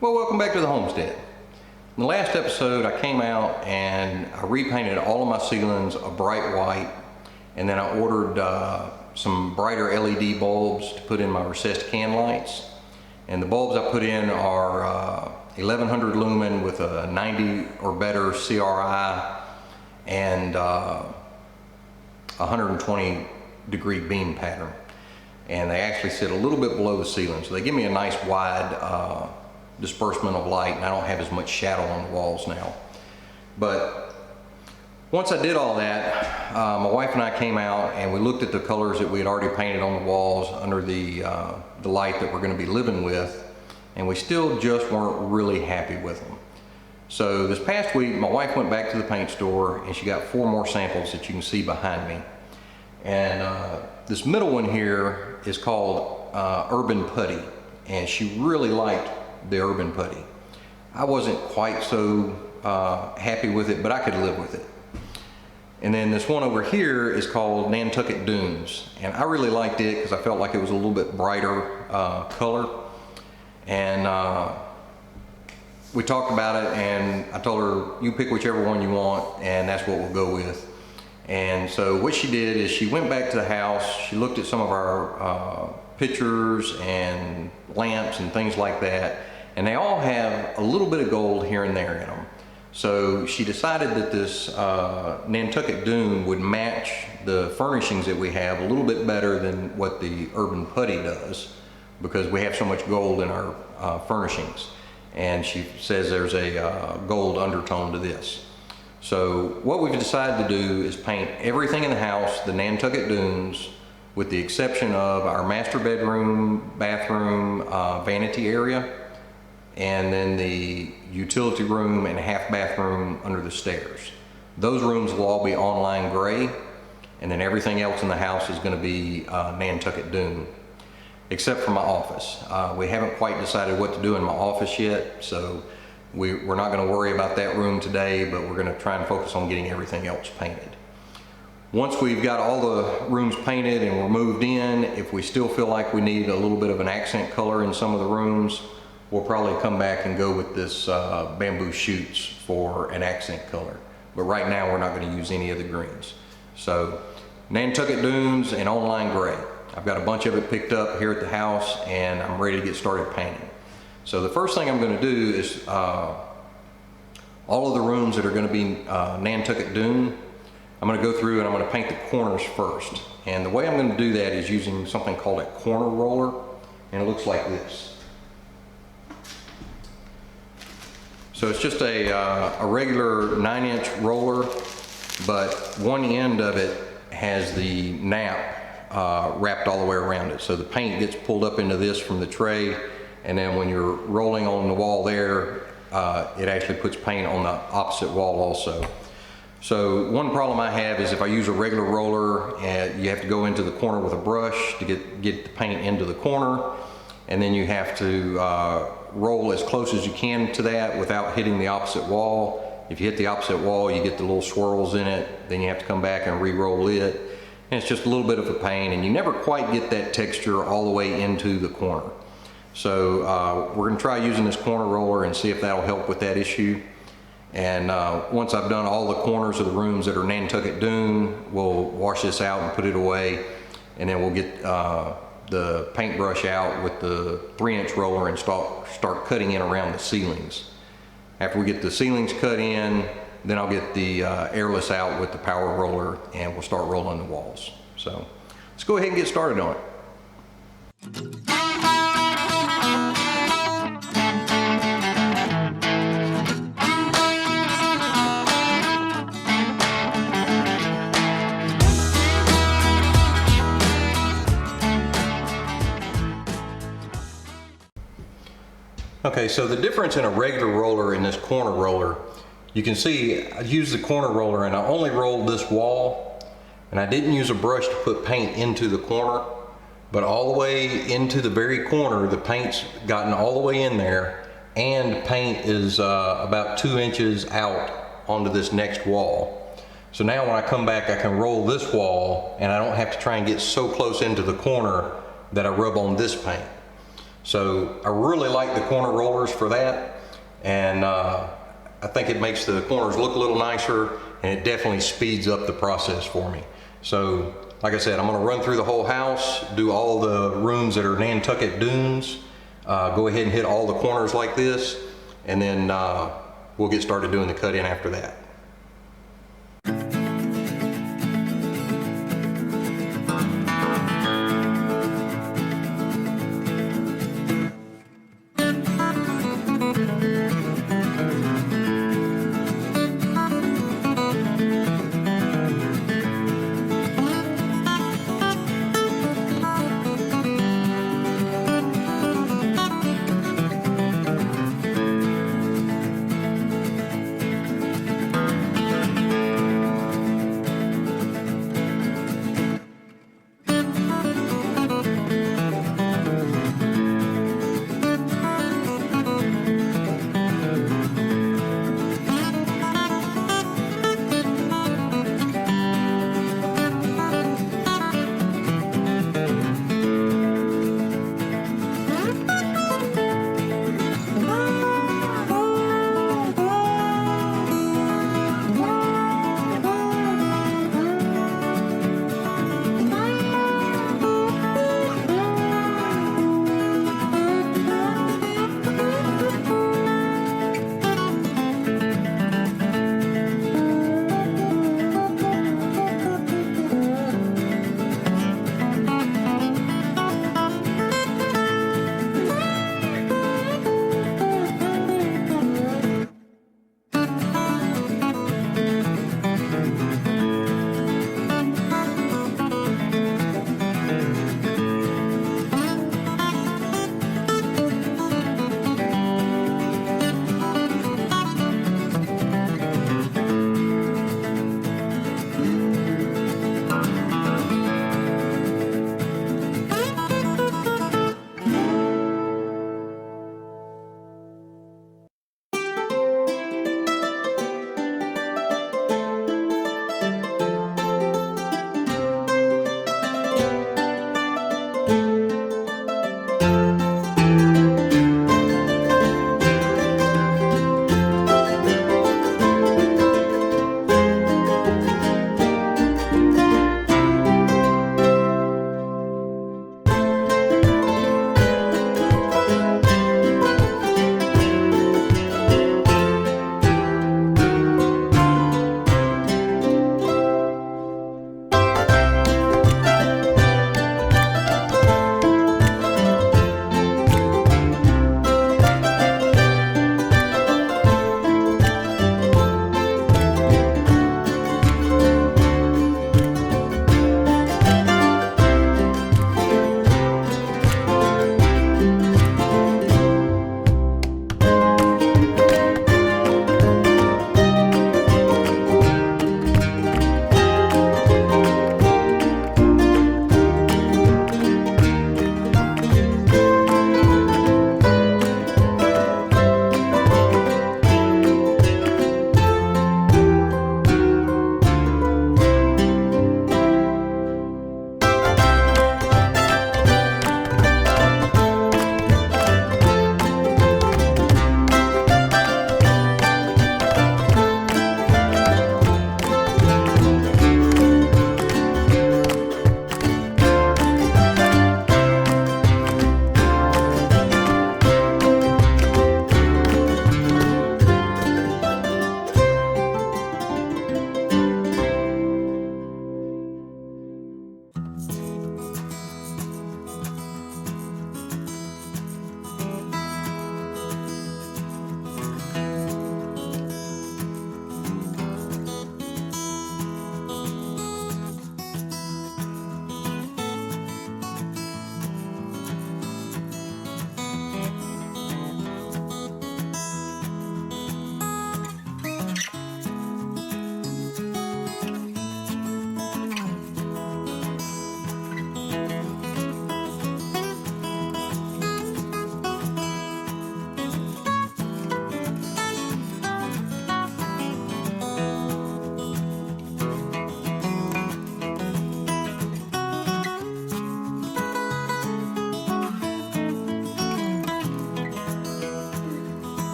Well, welcome back to the homestead. In the last episode, I came out and I repainted all of my ceilings a bright white, and then I ordered some brighter LED bulbs to put in my recessed can lights. And the bulbs I put in are 1100 lumen with a 90 or better CRI and 120 degree beam pattern. And they actually sit a little bit below the ceiling, so they give me a nice wide disbursement of light, and I don't have as much shadow on the walls now. But once I did all that, my wife and I came out and we looked at the colors that we had already painted on the walls under the light that we're going to be living with, and we still just weren't really happy with them. So this past week, my wife went back to the paint store and she got 4 more samples that you can see behind me. And this middle one here is called Urban Putty, and she really liked the Urban Putty. I wasn't quite so happy with it, but I could live with it. And then this one over here is called Nantucket Dunes, and I really liked it because I felt like it was a little bit brighter color. And we talked about it, and I told her, you pick whichever one you want, and that's what we'll go with. And so what she did is she went back to the house, she looked at some of our pictures and lamps and things like that, and they all have a little bit of gold here and there in them. So she decided that this Nantucket Dune would match the furnishings that we have a little bit better than what the Urban Putty does, because we have so much gold in our furnishings. And she says there's a gold undertone to this. So what we've decided to do is paint everything in the house the Nantucket Dunes, with the exception of our master bedroom, bathroom, vanity area, and then the utility room and half bathroom under the stairs. Those rooms will all be online gray, and then everything else in the house is going to be Nantucket Dune, except for my office. We haven't quite decided what to do in my office yet, so we're not going to worry about that room today, but we're going to try and focus on getting everything else painted. Once we've got all the rooms painted and we're moved in, if we still feel like we need a little bit of an accent color in some of the rooms, we'll probably come back and go with this bamboo shoots for an accent color. But right now we're not going to use any of the greens. So Nantucket Dunes and online gray. I've got a bunch of it picked up here at the house, and I'm ready to get started painting. So the first thing I'm going to do is all of the rooms that are going to be Nantucket Dune, I'm going to go through and I'm going to paint the corners first. And the way I'm going to do that is using something called a corner roller, and it looks like this. So it's just a regular 9-inch roller, but one end of it has the nap wrapped all the way around it. So the paint gets pulled up into this from the tray, and then when you're rolling on the wall there, it actually puts paint on the opposite wall also. So one problem I have is if I use a regular roller, you have to go into the corner with a brush to get the paint into the corner, and then you have to roll as close as you can to that without hitting the opposite wall. If you hit the opposite wall, you get the little swirls in it, then you have to come back and re-roll it. And it's just a little bit of a pain, and you never quite get that texture all the way into the corner. So we're going to try using this corner roller and see if that'll help with that issue. And once I've done all the corners of the rooms that are Nantucket Dune, we'll wash this out and put it away, and then we'll get the paintbrush out with the 3-inch roller and start cutting in around the ceilings. After we get the ceilings cut in, then I'll get the airless out with the power roller, and we'll start rolling the walls. So let's go ahead and get started on it. Okay, so the difference in a regular roller and this corner roller, you can see I used the corner roller and I only rolled this wall, and I didn't use a brush to put paint into the corner, but all the way into the very corner, the paint's gotten all the way in there, and paint is about 2 inches out onto this next wall. So now when I come back, I can roll this wall, and I don't have to try and get so close into the corner that I rub on this paint. So I really like the corner rollers for that, and I think it makes the corners look a little nicer, and it definitely speeds up the process for me. So like I said, I'm going to run through the whole house, do all the rooms that are Nantucket Dunes, go ahead and hit all the corners like this, and then we'll get started doing the cut-in after that.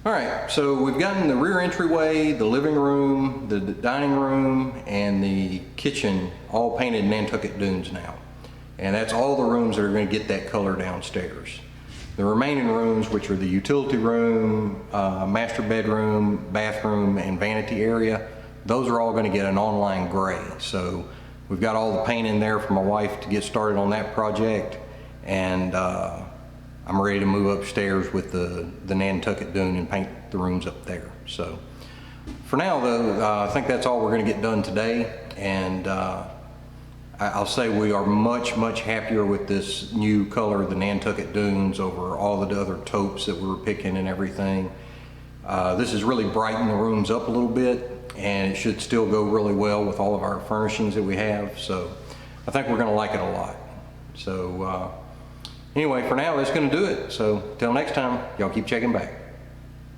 All right, so we've gotten the rear entryway, the living room, the dining room, and the kitchen all painted Nantucket Dunes now. And that's all the rooms that are going to get that color downstairs. The remaining rooms, which are the utility room, master bedroom, bathroom, and vanity area, those are all going to get an online gray. So we've got all the paint in there for my wife to get started on that project, and I'm ready to move upstairs with the Nantucket Dune and paint the rooms up there. So for now though, I think that's all we're going to get done today, and I'll say we are much happier with this new color, the Nantucket Dunes, over all the other taupes that we were picking and everything. This has really brightened the rooms up a little bit, and it should still go really well with all of our furnishings that we have. So I think we're going to like it a lot. So anyway, for now, that's going to do it. So till next time, y'all keep checking back.